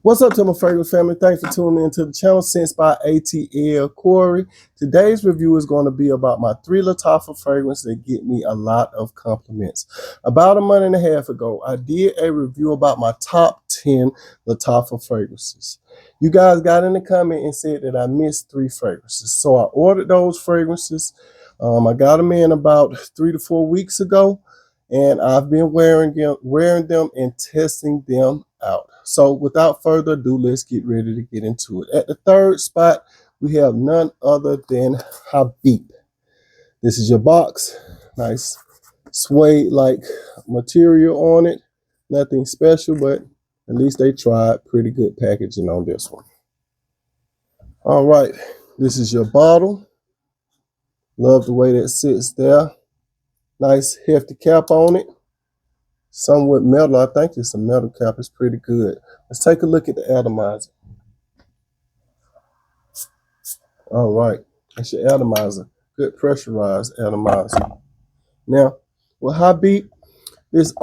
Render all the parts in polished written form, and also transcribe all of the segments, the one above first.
What's up to my fragrance family? Thanks for tuning in to the channel. Sensed by ATL Corey. Today's review is going to be about my 3 Lattafa fragrances that get me a lot of compliments. About a month and a half ago, I did a review about my top 10 Lattafa fragrances. You guys got in the comment and said that I missed 3 fragrances. So I ordered those fragrances. I got them in about 3 to 4 weeks ago, and I've been wearing them and testing them out. So without further ado, let's get ready to get into it. At the third spot, we have none other than Habib. This is your box. Nice suede-like material on it. Nothing special, but at least they tried. Pretty good packaging on this one. All right, this is your bottle. Love the way that sits there. Nice hefty cap on it. Somewhat metal. I think it's a metal cap. It's pretty good. Let's take a look at the atomizer. All right, that's your atomizer. Good pressurized atomizer. Now, with Habib, this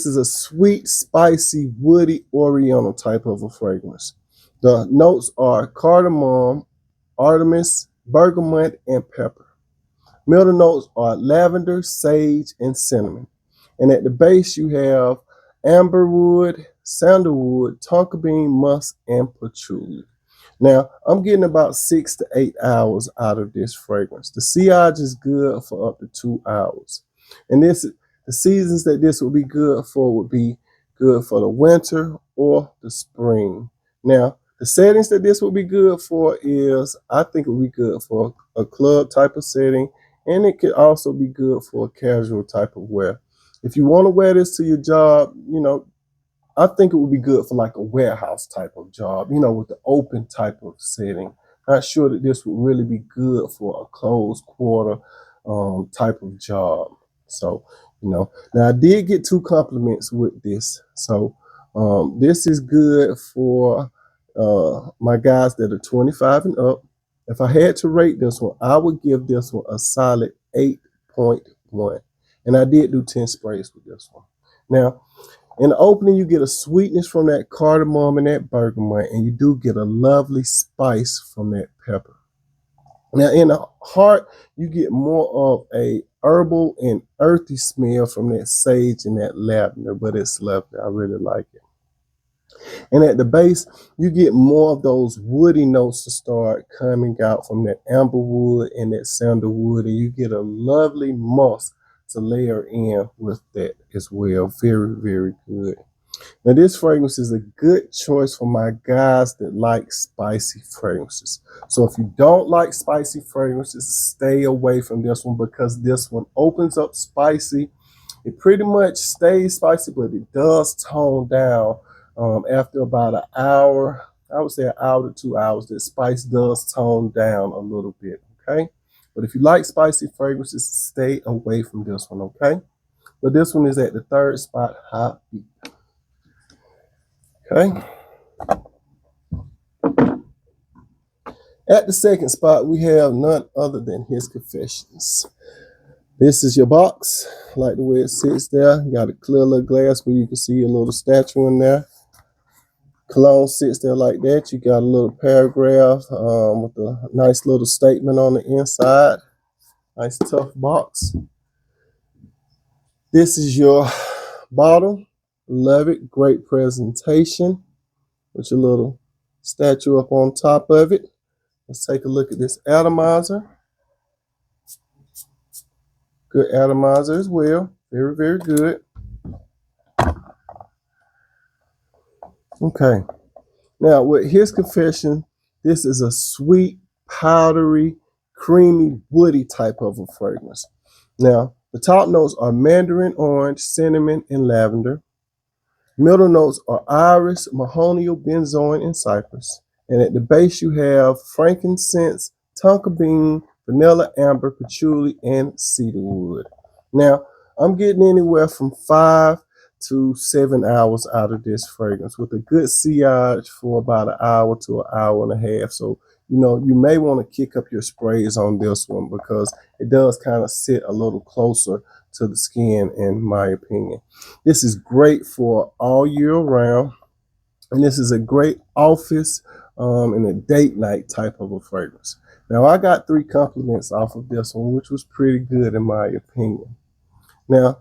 is a sweet, spicy, woody, oriental type of a fragrance. The notes are cardamom, artemis, bergamot, and pepper. Middle notes are lavender, sage, and cinnamon. And at the base, you have amberwood, sandalwood, tonka bean, musk, and patchouli. Now, I'm getting about 6 to 8 hours out of this fragrance. The sillage is good for up to 2 hours. And the seasons that this would be good for would be good for the winter or the spring. Now, the settings that this would be good for is, I think it would be good for a club type of setting, and it could also be good for a casual type of wear. If you want to wear this to your job, I think it would be good for like a warehouse type of job, with the open type of setting. Not sure that this would really be good for a closed quarter type of job. So, now I did get 2 compliments with this. So this is good for my guys that are 25 and up. If I had to rate this one, I would give this one a solid 8.1. And I did do 10 sprays with this one. Now, in the opening, you get a sweetness from that cardamom and that bergamot, and you do get a lovely spice from that pepper. Now, in the heart, you get more of a herbal and earthy smell from that sage and that lavender, but it's lovely. I really like it. And at the base, you get more of those woody notes to start coming out from that amberwood and that sandalwood, and you get a lovely musk to layer in with that as well. Very, very good. Now, this fragrance is a good choice for my guys that like spicy fragrances. So if you don't like spicy fragrances, stay away from this one, because this one opens up spicy. It pretty much stays spicy, but it does tone down after about an hour. I would say an hour to 2 hours. That spice does tone down a little bit, okay? But if you like spicy fragrances, stay away from this one, okay? But this one is at the third spot, Habib. Okay? At the second spot, we have none other than His Confessions. This is your box. I like the way it sits there. You got a clear little glass where you can see a little statue in there. Cologne sits there like that. You got a little paragraph with a nice little statement on the inside. Nice tough box. This is your bottle. Love it. Great presentation with your little statue up on top of it. Let's take a look at this atomizer. Good atomizer as well. Very, very good. Okay. Now, with His Confession, this is a sweet, powdery, creamy, woody type of a fragrance. Now, the top notes are mandarin orange, cinnamon, and lavender. Middle notes are iris, mahonial, benzoin, and cypress. And at the base, you have frankincense, tonka bean, vanilla, amber, patchouli, and cedarwood. Now, I'm getting anywhere from 5 to 7 hours out of this fragrance with a good sillage for about an hour to an hour and a half. So, you may want to kick up your sprays on this one, because it does kind of sit a little closer to the skin, in my opinion. This is great for all year round. And this is a great office and a date night type of a fragrance. Now, I got 3 compliments off of this one, which was pretty good in my opinion. Now,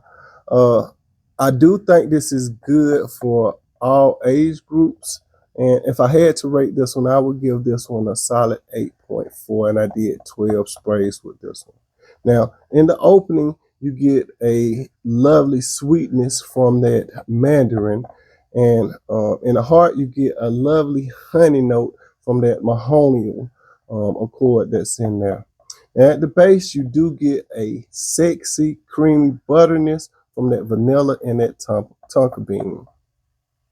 I do think this is good for all age groups. And if I had to rate this one, I would give this one a solid 8.4. And I did 12 sprays with this one. Now, in the opening, you get a lovely sweetness from that mandarin. And in the heart, you get a lovely honey note from that mahogany accord that's in there. And at the base, you do get a sexy, creamy butterness from that vanilla and that tonka bean.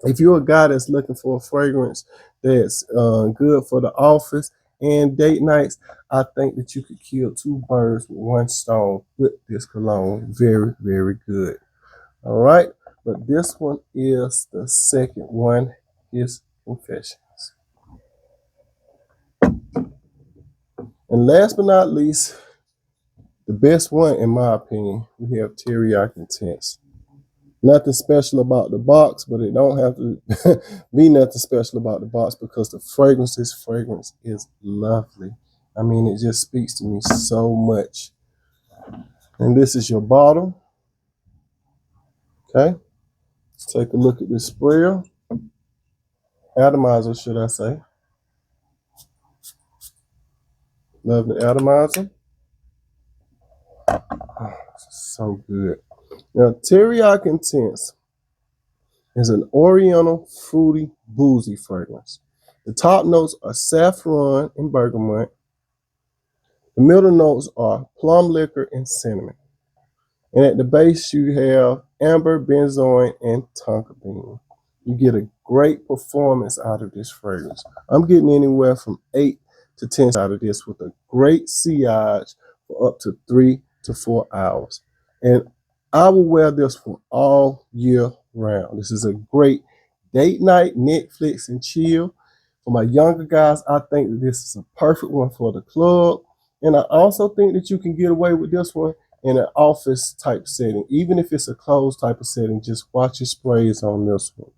If you're a guy that's looking for a fragrance that's good for the office and date nights, I think that you could kill 2 birds with 1 stone with this cologne. Very, very good. All right, but this one is the second one, His Confessions. And last but not least, the best one in my opinion, we have Teriyak Intense. Nothing special about the box, but it don't have to be nothing special about the box because the fragrance is lovely. I mean, it just speaks to me so much. And this is your bottle. Okay. Let's take a look at this sprayer. Atomizer, should I say. Love the atomizer. Oh, so good. Now, Teriyak Intense is an oriental, fruity, boozy fragrance. The top notes are saffron and bergamot. The middle notes are plum liquor and cinnamon. And at the base, you have amber, benzoin, and tonka bean. You get a great performance out of this fragrance. I'm getting anywhere from 8 to 10 out of this with a great sillage for up to 3 to 4 hours. And I will wear this for all year round. This is a great date night, Netflix, and chill. For my younger guys, I think that this is a perfect one for the club. And I also think that you can get away with this one in an office type setting. Even if it's a closed type of setting, just watch your sprays on this one.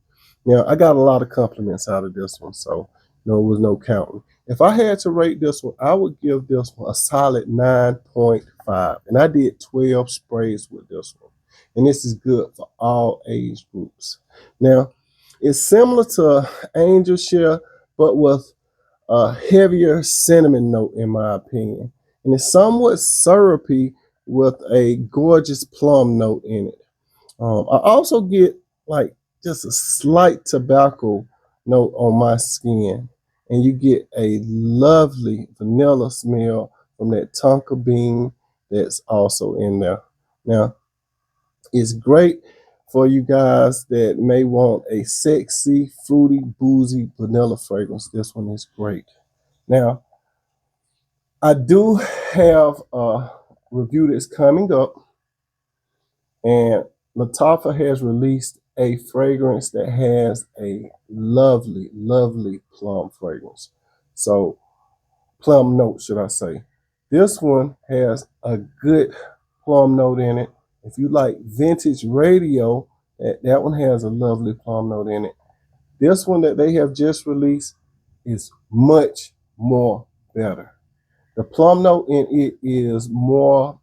Now, I got a lot of compliments out of this one, so there was no counting. If I had to rate this one, I would give this one a solid 9.5. And I did 12 sprays with this one. And this is good for all age groups. Now, it's similar to Angel Share, but with a heavier cinnamon note, in my opinion. And it's somewhat syrupy with a gorgeous plum note in it. I also get like just a slight tobacco note on my skin. And you get a lovely vanilla smell from that tonka bean that's also in there. Now, it's great for you guys that may want a sexy, fruity, boozy vanilla fragrance. This one is great. Now, I do have a review that's coming up, and Lattafa has released a fragrance that has a lovely, lovely plum fragrance. So, plum note, should I say. This one has a good plum note in it. If you like vintage radio, that one has a lovely plum note in it. This one that they have just released is much more better. The plum note in it is more,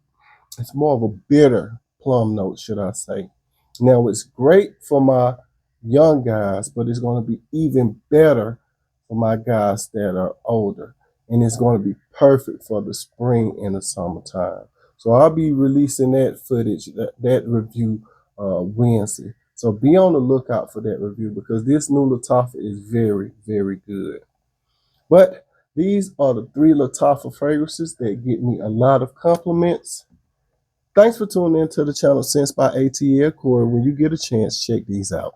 it's more of a bitter plum note, should I say. Now, it's great for my young guys, but it's going to be even better for my guys that are older. And it's going to be perfect for the spring and the summertime. So I'll be releasing that footage, that review Wednesday. So be on the lookout for that review because this new Lattafa is very, very good. But these are the 3 Lattafa fragrances that get me a lot of compliments. Thanks for tuning in to the channel Sense by ATL Corey. When you get a chance, check these out.